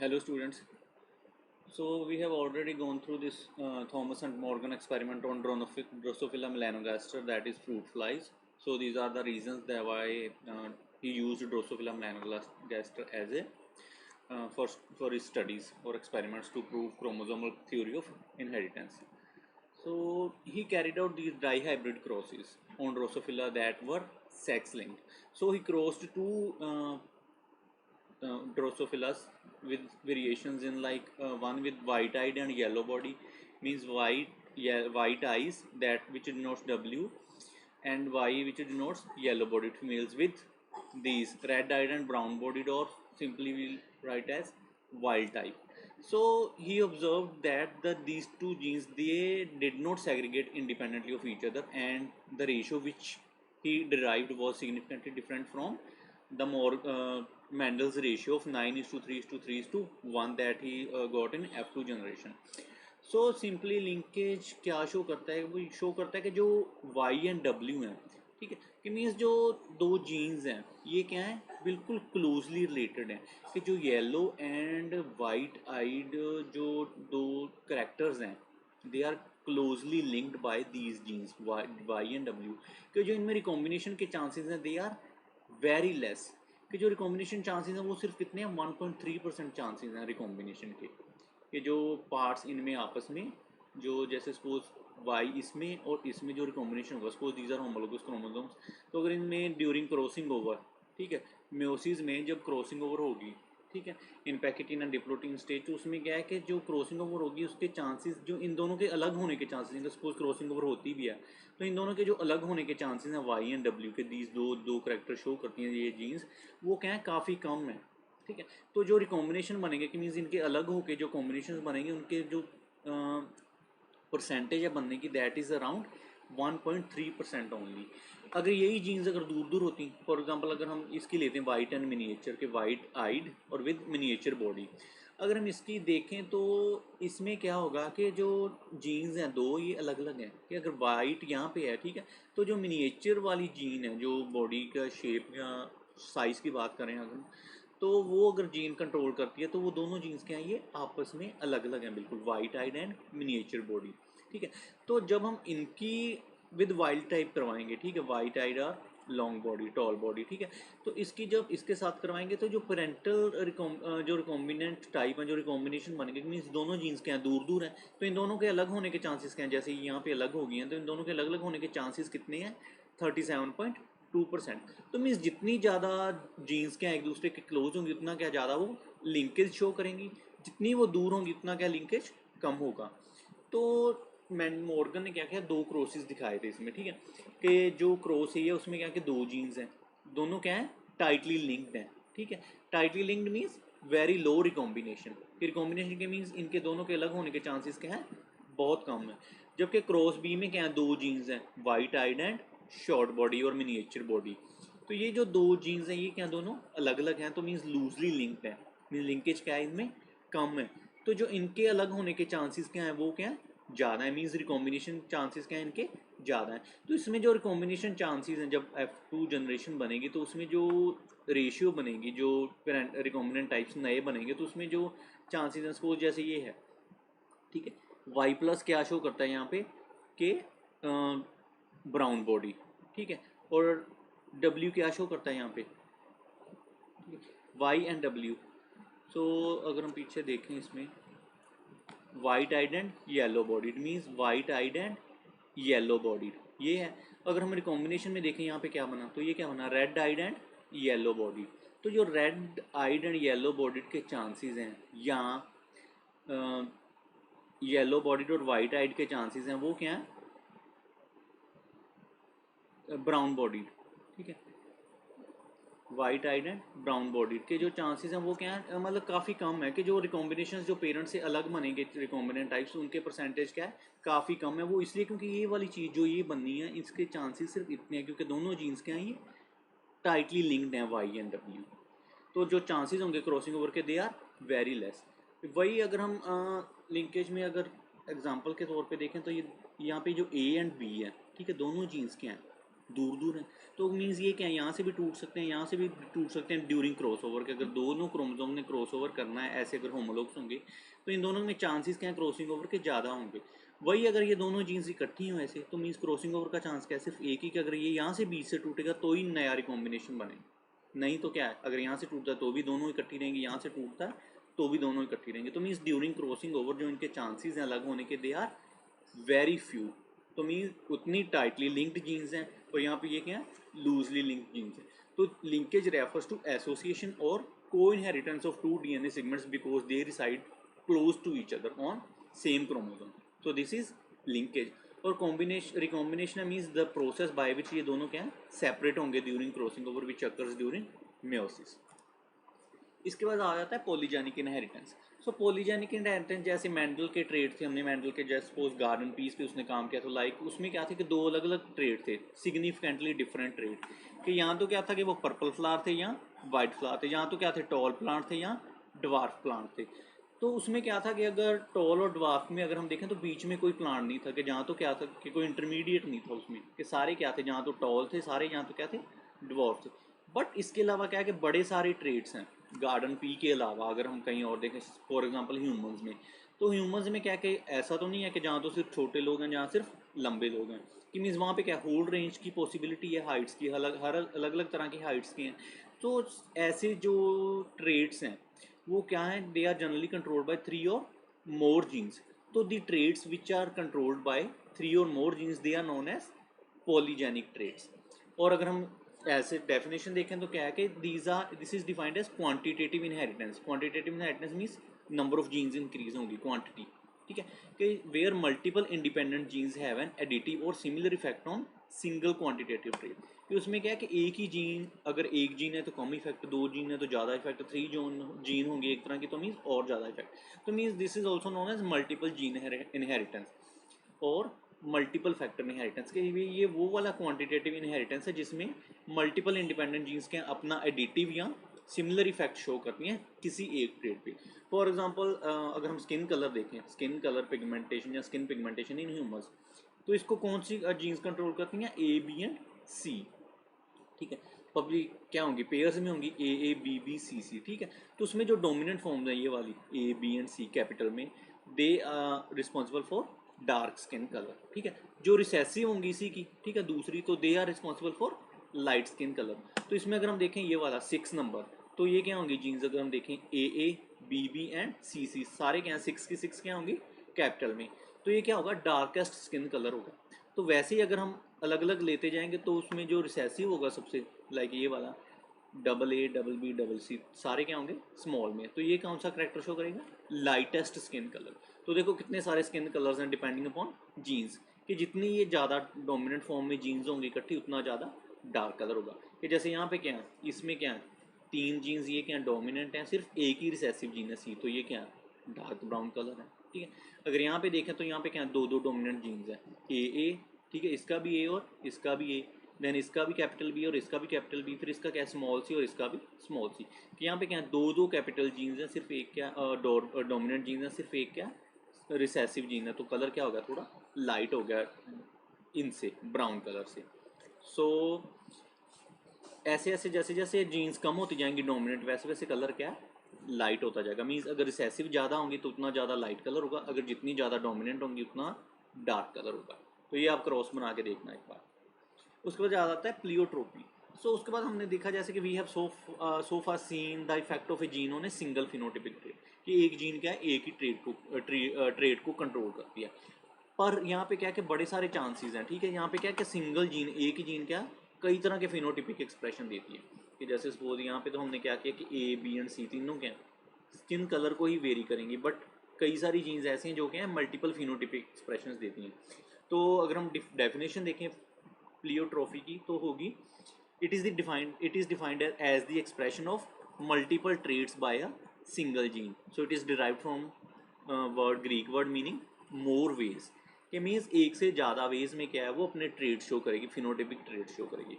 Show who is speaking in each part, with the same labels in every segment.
Speaker 1: Hello students. So we have already gone through this Thomas and Morgan experiment on Drosophila melanogaster, that is fruit flies. So these are the reasons that why he used Drosophila melanogaster as a for his studies or experiments to prove chromosomal theory of inheritance. So he carried out these dihybrid crosses on Drosophila that were sex linked. So he crossed two Drosophilus with variations in one with white eyed and yellow body, means white eyes, that which denotes W, and Y which denotes yellow bodied females, with these red eyed and brown bodied, or simply we'll write as wild type. So he observed that these two genes, they did not segregate independently of each other, and the ratio which he derived was significantly different from the more Mendel's ratio of 9 is to 3 is to 3 is to 1 that he got in F2 generation. So simply linkage क्या show करता है, वो show करता है कि जो Y and W हैं, ठीक है, कि मीन्स जो दो जीन्स हैं ये क्या है, बिल्कुल क्लोजली रिलेटेड हैं, कि जो येलो एंड वाइट आइड जो दो करेक्टर्स हैं they are closely linked by these genes Y and W, कि जो इनमें रिकॉम्बिनेशन के चांसेस हैं दे आर वेरी लेस, कि जो रिकॉम्बिनेशन चांसेस हैं वो सिर्फ कितने हैं, 1.3% चांसेस हैं रिकॉम्बिनेशन के, कि जो पार्ट्स इनमें आपस में जो जैसे सपोज वाई इसमें और इसमें जो रिकॉम्बिनेशन होगा, suppose these are homologous chromosomes, तो अगर इनमें ड्यूरिंग क्रॉसिंग ओवर, ठीक है, म्योसिस में जब क्रॉसिंग ओवर होगी, ठीक है, इन पैकेटिन एंड डिप्लोटिन स्टेज, तो उसमें क्या है कि जो क्रॉसिंग ओवर होगी उसके चांसेस, जो इन दोनों के अलग होने के चांसेस हैं, सपोज क्रॉसिंग ओवर होती भी है तो इन दोनों के जो अलग होने के चांसेस हैं वाई एंड डब्ल्यू के, दीज दो दो करेक्टर शो करती हैं ये जीन्स, वो क्या है काफ़ी कम है, ठीक है। तो जो रिकॉम्बिनेशन बनेंगे कि मीन्स इनके अलग होके जो कॉम्बिनेशन बनेंगे उनके जो परसेंटेज है बनने की, दैट इज़ अराउंड 1.3% ओनली। अगर यही जीन्स अगर दूर दूर होती, फॉर एग्जांपल अगर हम इसकी लेते हैं वाइट एंड मिनिएचर के, वाइट आइड और विद मिनिएचर बॉडी, अगर हम इसकी देखें तो इसमें क्या होगा कि जो जीन्स हैं दो ये अलग अलग हैं, कि अगर वाइट यहाँ पे है, ठीक है, तो जो मिनिएचर वाली जीन है जो बॉडी का शेप या साइज़ की बात करें अगर, तो वो अगर जीन कंट्रोल करती है तो वो दोनों जीन्स क्या हैं, ये आपस में अलग अलग हैं बिल्कुल, white eyed and miniature body, ठीक है। तो जब हम इनकी विद वाइल्ड टाइप करवाएंगे, ठीक है, वाइट आइड और लॉन्ग बॉडी टॉल बॉडी, ठीक है, तो इसकी जब इसके साथ करवाएंगे तो जो पेरेंटल जो रिकॉम्बिनेंट टाइप है, जो रिकॉम्बिनेशन बनेंगे, मीन्स दोनों जीन्स क्या हैं दूर दूर हैं, तो इन दोनों के अलग होने के चांसेस क्या हैं, जैसे यहाँ पे अलग हो गई हैं तो इन दोनों के अलग अलग होने के चांसेस कितने हैं, 37.2%। तो मीन्स जितनी ज़्यादा जीन्स क्या एक दूसरे के क्लोज होंगी उतना क्या ज़्यादा वो लिंकेज शो करेंगी, जितनी वो दूर होंगी उतना क्या लिंकेज कम होगा। तो मॉर्गन ने क्या किया, दो क्रॉसेस दिखाए थे इसमें, ठीक है, कि जो क्रॉस है उसमें क्या कि दो जीन्स हैं, दोनों क्या है टाइटली लिंक्ड हैं, ठीक है। Tightly linked means very low recombination, recombination के मीन्स इनके दोनों के अलग होने के चांसेस क्या हैं, बहुत कम है। जबकि क्रॉस बी में क्या है, दो जीन्स हैं, white eyed and short body और मिनिएचर बॉडी, तो ये जो दो जीन्स हैं ये क्या दोनों अलग अलग हैं, तो मीन्स लूजली लिंक्ड है, मीन्स लिंकेज क्या है इनमें कम है। तो जो इनके अलग होने के चांसेस क्या हैं वो क्या है ज़्यादा है, मीन्स रिकॉम्बिनेशन चांसेस क्या है इनके ज़्यादा है। तो इसमें जो रिकॉम्बिनेशन चांसेस हैं जब F2 जनरेशन बनेगी तो उसमें जो रेशियो बनेगी, जो रिकॉम्बिनेंट टाइप्स नए बनेंगे तो उसमें जो चांसेस हैं, सपोज जैसे ये है, ठीक है, वाई प्लस क्या शो करता है यहाँ पे कि ब्राउन बॉडी, ठीक है, और डब्ल्यू क्या शो करता है यहाँ पे, वाई एंड डब्ल्यू। सो अगर हम पीछे देखें इसमें white eyed and yellow bodied, means white eyed and yellow bodied ये है। अगर हम रिकॉम्बिनेशन में देखें यहाँ पे क्या बना, तो ये क्या बना, red eyed and yellow body. तो जो red eyed and yellow bodied के चांसेस हैं या येलो बॉडीड और वाइट आइड के चांसेस हैं वो क्या है, ब्राउन बॉडीड, ठीक है, white eyed and brown bodied के जो चांसेस हैं वो क्या है, मतलब काफ़ी कम है, कि जो रिकॉम्बिनेशन जो पेरेंट्स से अलग बनेंगे रिकॉम्बिनेंट टाइप्स उनके परसेंटेज क्या है काफ़ी कम है। वो इसलिए क्योंकि ये वाली चीज़ जो ये बननी है इसके चांसेस सिर्फ इतने हैं क्योंकि दोनों जीन्स क्या हैं ये टाइटली लिंक्ड हैं वाई एंड डब्ल्यू, तो जो चांसेस होंगे क्रॉसिंग ओवर के दे आर वेरी लेस। वही अगर हम लिंकेज में अगर एग्जांपल के तौर पे देखें तो ये यहाँ पे जो ए एंड बी है, ठीक है, दोनों जीन्स क्या हैं दूर दूर हैं, तो मीन्स ये क्या है, यहाँ से भी टूट सकते हैं, यहाँ से भी टूट सकते हैं ड्यूरिंग क्रॉस ओवर के। अगर दोनों क्रोमोसोम ने क्रॉस ओवर करना है ऐसे, अगर होमोलॉग्स होंगे तो इन दोनों में चांसेस क्या है क्रॉसिंग ओवर के ज़्यादा होंगे। वही अगर ये दोनों जीन्स इकट्ठी हों ऐसे, तो मीन्स क्रॉसिंग ओवर का चांस क्या है, सिर्फ एक ही कि अगर ये यहाँ से बीच से टूटेगा तो ही नया रिकॉम्बिनेशन बने, नहीं तो क्या है, अगर यहाँ से टूटता है तो भी दोनों इकट्ठी रहेंगी, यहाँ से टूटता है तो भी दोनों इकट्ठी रहेंगे। तो मीन्स ड्यूरिंग क्रॉसिंग ओवर जो इनके चांसेस हैं अलग होने के, दे आर वेरी फ्यू। तो मीन्स उतनी टाइटली लिंक्ड जीन्स हैं, और यहाँ पे ये क्या है, लूजली लिंक्ड जीन्स हैं। तो लिंकेज रेफर्स टू एसोसिएशन और co inheritance of two DNA segments because they reside close to each other on same chromosome. तो दिस इज लिंकेज। और combination recombination means the process by which ये दोनों क्या है, separate होंगे during crossing over which occurs during meiosis. इसके बाद आ जाता है polygenic inheritance. So polygenic inheritance जैसे मेंडल के ट्रेड थे, हमने मेंडल के जैसे सपोज गार्डन पीस पे उसने काम किया, तो लाइक उसमें क्या थे कि दो अलग अलग ट्रेड थे, सिग्निफिकेंटली डिफरेंट ट्रेड। कि यहाँ तो क्या था कि वो पर्पल फ्लावर थे, यहाँ वाइट फ्लावर थे, यहाँ तो क्या थे, टॉल प्लांट थे, यहाँ डवार्फ प्लांट थे। तो उसमें क्या था कि अगर टॉल और डवार्फ में अगर हम देखें तो बीच में कोई प्लांट नहीं था, कि जहाँ तो क्या था कि कोई इंटरमीडिएट नहीं था उसमें, कि सारे क्या थे, जहाँ तो टॉल थे सारे, यहाँ तो क्या थे, डवार्फ थे। बट इसके अलावा क्या है कि बड़े सारे ट्रेड्स हैं गार्डन पी के अलावा, अगर हम कहीं और देखें फॉर एग्जांपल ह्यूमंस में, तो ह्यूमंस में क्या कि ऐसा तो नहीं है कि जहाँ तो सिर्फ छोटे लोग हैं, जहाँ सिर्फ लंबे लोग हैं, कि मीन्स वहाँ पे क्या होल रेंज की पॉसिबिलिटी है, हाइट्स की अलग, हर अलग अलग तरह की हाइट्स की हैं। तो ऐसे जो ट्रेड्स हैं वो क्या है, they are generally controlled by 3 or more genes. तो the traits which are controlled by 3 or more genes they are known as polygenic traits. और अगर हम ऐसे डेफिनेशन देखें तो क्या है कि this is defined as quantitative inheritance. Quantitative inheritance means number of genes increase होंगी, क्वांटिटी, ठीक है, कि where multiple independent genes have an additive or similar effect on single quantitative trait. कि उसमें क्या है कि एक ही जीन, अगर एक जीन है तो कम इफेक्ट, दो जीन है तो ज़्यादा इफेक्ट, 3 जीन होंगे एक तरह की तो मीन्स और ज़्यादा इफेक्ट। तो means this is also known as multiple gene inheritance और मल्टीपल फैक्टर इनहेरिटेंस। के ये वो वाला क्वांटिटेटिव इनहेरिटेंस है जिसमें मल्टीपल इंडिपेंडेंट जीन्स के अपना एडिटिव या सिमिलर इफेक्ट शो करती हैं किसी एक ट्रेड पे। फॉर एग्जांपल अगर हम स्किन कलर देखें, स्किन कलर पिगमेंटेशन या स्किन पिगमेंटेशन इन ह्यूमंस, तो इसको कौन सी जीन्स कंट्रोल करती हैं, ए बी एंड सी, ठीक है। पब्लिक क्या होंगी, पेयर्स में होंगी ए बी बी सी सी, ठीक है। तो उसमें जो डोमिनेंट फॉर्म्स है ये वाली A B and C capital में, they are responsible for dark skin colour, ठीक है। जो रिसेसिव होंगी इसी की, ठीक है, दूसरी, तो they are responsible for light skin colour. तो इसमें अगर हम देखें ये वाला 6 नंबर, तो ये क्या होंगी जीन्स, अगर हम देखें ए बी बी एंड सी सी, सारे क्या 6 की 6 क्या होंगी कैपिटल में, तो ये क्या होगा, डार्केस्ट स्किन कलर होगा। तो वैसे ही अगर हम अलग अलग लेते जाएंगे तो उसमें जो रिसेसिव होगा सबसे, लाइक ये वाला double A double B double C, सारे क्या होंगे स्मॉल में, तो ये कौन सा करेक्टर शो करेगा, लाइटेस्ट स्किन कलर। तो देखो कितने सारे स्किन कलर्स हैं डिपेंडिंग अपॉन जीन्स, कि जितनी ये ज़्यादा डोमिनेंट फॉर्म में जीन्स होंगी इकट्ठी उतना ज़्यादा डार्क कलर होगा। कि जैसे यहाँ पे क्या है, इसमें क्या है, 3 जीन्स ये क्या डोमिनेंट हैं, सिर्फ एक ही रिसेसिव जीन है सी, तो ये क्या डार्क ब्राउन कलर है, ठीक है। अगर यहाँ पे देखें तो यहाँ पे क्या दो दो डोमिनेंट जीन्स हैं, ए, ठीक है, इसका भी ए और इसका भी ए, देन इसका भी कैपिटल बी और इसका भी कैपिटल बी, फिर इसका क्या स्मॉल सी और इसका भी स्मॉल सी, कि यहाँ पे क्या दो दो कैपिटल जीन्स हैं, सिर्फ एक क्या डोमिनेंट जीन्स है, सिर्फ एक क्या रिसेसिव जीन है, तो कलर क्या हो गया, थोड़ा लाइट हो गया इनसे, ब्राउन कलर से। सो ऐसे ऐसे जैसे जैसे जीन्स कम होती जाएंगी डोमिनेंट, वैसे वैसे कलर क्या लाइट होता जाएगा। मीन्स अगर रिसेसिव ज़्यादा होंगी तो उतना ज़्यादा लाइट कलर होगा, अगर जितनी ज़्यादा डोमिनेंट होंगी उतना डार्क कलर होगा। तो ये आप क्रॉस बना के देखना एक बार। उसके बाद याद आता है प्लियोट्रोपी। सो उसके बाद हमने देखा जैसे कि we have so far seen the effect of a gene on a single phenotypic trait, कि एक जीन क्या है एक ही ट्रेट को कंट्रोल करती है। पर यहाँ पे क्या है कि बड़े सारे चांसेस हैं, ठीक है। यहाँ पे क्या है कि सिंगल जीन, एक ही जीन क्या कई तरह के फिनोटिपिक एक्सप्रेशन देती है। कि जैसे सपोज यहाँ पे तो हमने क्या किया कि ए बी एंड सी तीनों क्या स्किन कलर को ही वेरी करेंगी, बट कई सारी जीन्स ऐसी हैं जो क्या है मल्टीपल फिनोटिपिक एक्सप्रेशन देती हैं। तो अगर हम डेफिनेशन देखें प्लियोट्रोफी की तो होगी, it is defined as the expression of multiple traits by a single gene. So it is derived from word Greek word meaning more ways, के मीन्स एक से ज़्यादा वेज में क्या है वो अपने ट्रेड शो करेगी, फिनोटिपिक ट्रेड शो करेगी।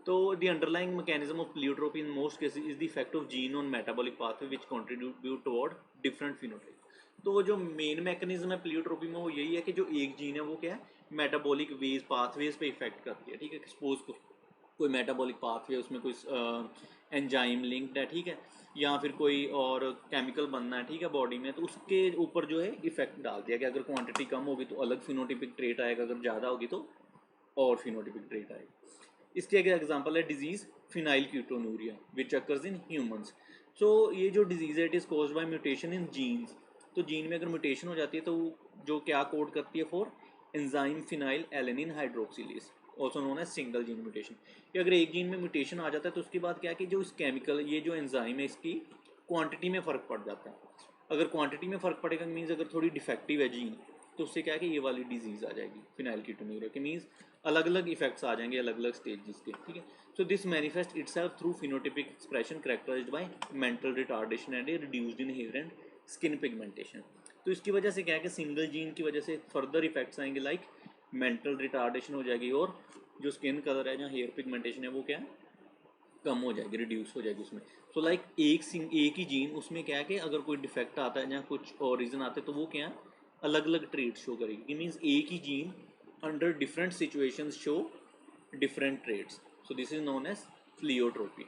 Speaker 1: तो the underlying mechanism of pleiotropy in most cases is the effect of gene on metabolic pathway which contribute toward different phenotype. तो जो मेन मैकेनिज्म है प्लियोट्रोपी में वो यही है कि जो एक जीन है वो क्या है, मेटाबॉलिक वेज पाथवेज पे इफेक्ट करती है, ठीक है। सपोज कोई मेटाबॉलिक पाथवे, उसमें कोई एंजाइम लिंक्ड है, ठीक है, या फिर कोई और केमिकल बनना है, ठीक है, बॉडी में, तो उसके ऊपर जो है इफेक्ट डाल दिया कि अगर क्वांटिटी कम होगी तो अलग फिनोटिपिक ट्रेट आएगा, अगर ज़्यादा होगी तो और फिनोटिपिक ट्रेट आएगा। इसके एक एग्जांपल है disease phenylketonuria which occurs in humans. So ये जो डिजीज़ है it is caused by mutation in genes. तो जीन में अगर म्यूटेशन हो जाती है तो जो क्या कोड करती है for enzyme phenylalanine hydroxylase, also known as single gene mutation. कि अगर एक जीन में म्यूटेशन आ जाता है तो उसके बाद क्या कि जो इस केमिकल ये जो एंजाइम है इसकी क्वांटिटी में फ़र्क पड़ जाता है। अगर क्वांटिटी में फ़र्क पड़ेगा मीन्स अगर थोड़ी डिफेक्टिव है जीन तो उससे क्या है कि ये वाली डिजीज़ आ जाएगी फिनाइल कीटोनूरिया के, मीन्स अलग अलग इफेक्ट्स आ जाएंगे अलग अलग स्टेजेस के, ठीक है। So this manifest itself through phenotypic expression characterized by mental retardation and a reduced inherent skin pigmentation. तो इसकी वजह से क्या है कि सिंगल जीन की वजह से फर्दर इफेक्ट्स आएंगे लाइक मेंटल रिटार्डेशन हो जाएगी और जो स्किन कलर है, जहाँ हेयर पिगमेंटेशन है वो क्या है कम हो जाएगी, रिड्यूस हो जाएगी उसमें। सो लाइक एक ही जीन उसमें क्या है कि अगर कोई डिफेक्ट आता है या कुछ और रीज़न आते हैं तो वो क्या है अलग अलग ट्रेट शो करेगी। मीन्स एक ही gene under different situations show different traits. So this is known as pleiotropy.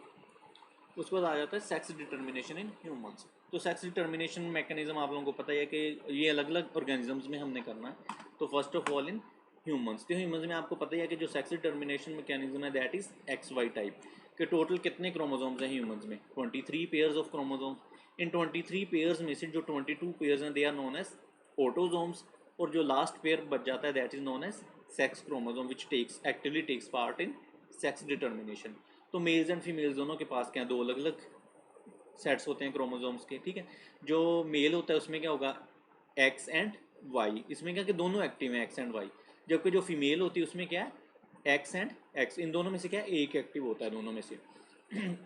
Speaker 1: उसके बाद आ जाता है सेक्स डिटर्मिनेशन इन ह्यूमंस। तो सेक्स डिटर्मिनेशन मैकेनिज्म आप लोगों को पता ही है कि ये अलग अलग ऑर्गेनिजम्स में हमने करना है। तो first of all in humans, तो ह्यूमंस में आपको पता ही है कि जो सेक्स डिटर्मिनेशन मैकेनिज्म है that is X Y type के। टोटल कितने क्रोमोसोम्स हैं ह्यूमंस में? 23 पेयर्स ऑफ क्रोमोसोम्स। इन 23 पेयर्स में से जो 22 पेयर्स हैं they are known as autosomes, और जो लास्ट पेयर बच जाता है that is known as sex chromosome which actively takes part in sex determination. तो मेल्स एंड फीमेल्स दोनों के पास क्या दो अलग अलग सेट्स होते हैं क्रोमोसोम्स के, ठीक है। जो मेल होता है उसमें क्या होगा एक्स एंड वाई, इसमें क्या कि दोनों एक्टिव हैं एक्स एंड वाई। जबकि जो फीमेल होती है उसमें क्या है एक्स एंड एक्स, इन दोनों में से क्या है एक एक्टिव होता है दोनों में से।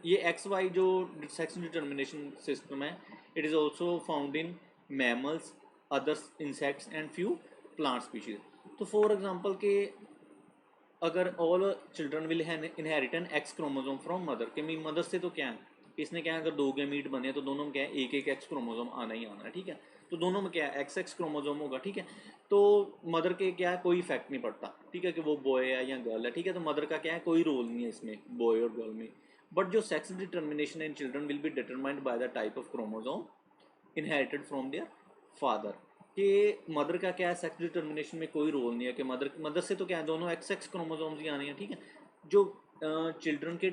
Speaker 1: ये एक्स वाई जो सेक्स डिटर्मिनेशन सिस्टम है it is also found in mammals, others insects and few plant species. तो फॉर एग्जाम्पल के अगर all children will inherit an X chromosome from mother, के मीन मदर से तो क्या है इसने क्या है अगर दो गैमीट बने तो दोनों में क्या है एक एक एक्स क्रोमोसोम आना ही आना है, ठीक है। तो दोनों में क्या है एक्स एक्स क्रोमोसोम होगा, ठीक है। तो मदर के क्या है कोई इफेक्ट नहीं पड़ता, ठीक है, कि वो बॉय है या गर्ल है, ठीक है। तो मदर का क्या है कोई रोल नहीं है इसमें बॉय और गर्ल में। बट जो sex determination in children will be determined by the type of chromosome inherited from their father. कि मदर का क्या है सेक्स डिटर्मिनेशन में कोई रोल नहीं है कि मदर से तो क्या है दोनों एक्स एक्स क्रोमोसोम्स ही आने हैं, ठीक है। जो चिल्ड्रन के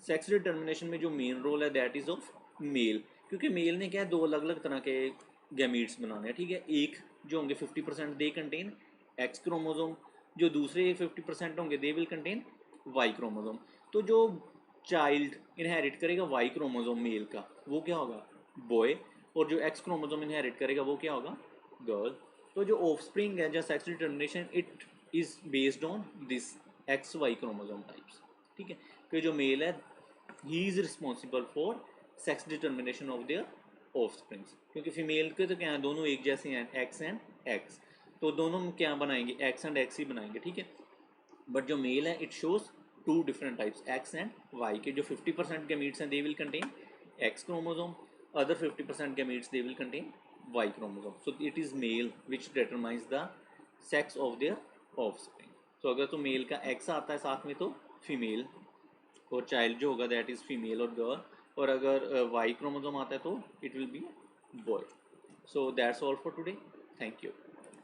Speaker 1: सेक्स डिटर्मिनेशन में जो मेन रोल है दैट इज ऑफ मेल, क्योंकि मेल ने क्या है दो अलग अलग तरह के गैमीट्स बनाने हैं, ठीक है। एक जो होंगे 50% दे कंटेन एक्स क्रोमोसोम, जो दूसरे 50% होंगे they will contain Y chromosome. तो जो चाइल्ड इनहेरिट करेगा वाई क्रोमोसोम मेल का वो क्या होगा बॉय, और जो एक्स क्रोमोसोम इनहेरिट करेगा वो क्या होगा गर्ल। तो जो ऑफस्प्रिंग है जहाँ sex determination it is based on this X Y chromosome types, ठीक है। कि जो मेल है ही is responsible for sex determination of their offsprings, क्योंकि फीमेल के तो क्या है दोनों एक जैसे हैं एक्स एंड एक्स, तो दोनों में क्या बनाएंगे एक्स एंड एक्स ही बनाएंगे, ठीक है। बट जो मेल है it shows two different types X and Y के। जो 50% गैमीट्स हैं they will contain X chromosome, other 50% gametes they will contain Y chromosome. So it is male which determines the sex of their offspring. So अगर तो mail का X आता है साथ में तो फीमेल, और चाइल्ड जो होगा दैट इज फीमेल और गर्ल, और अगर Y क्रोमोसोम आता है तो it will be boy. So that's all for today, thank you.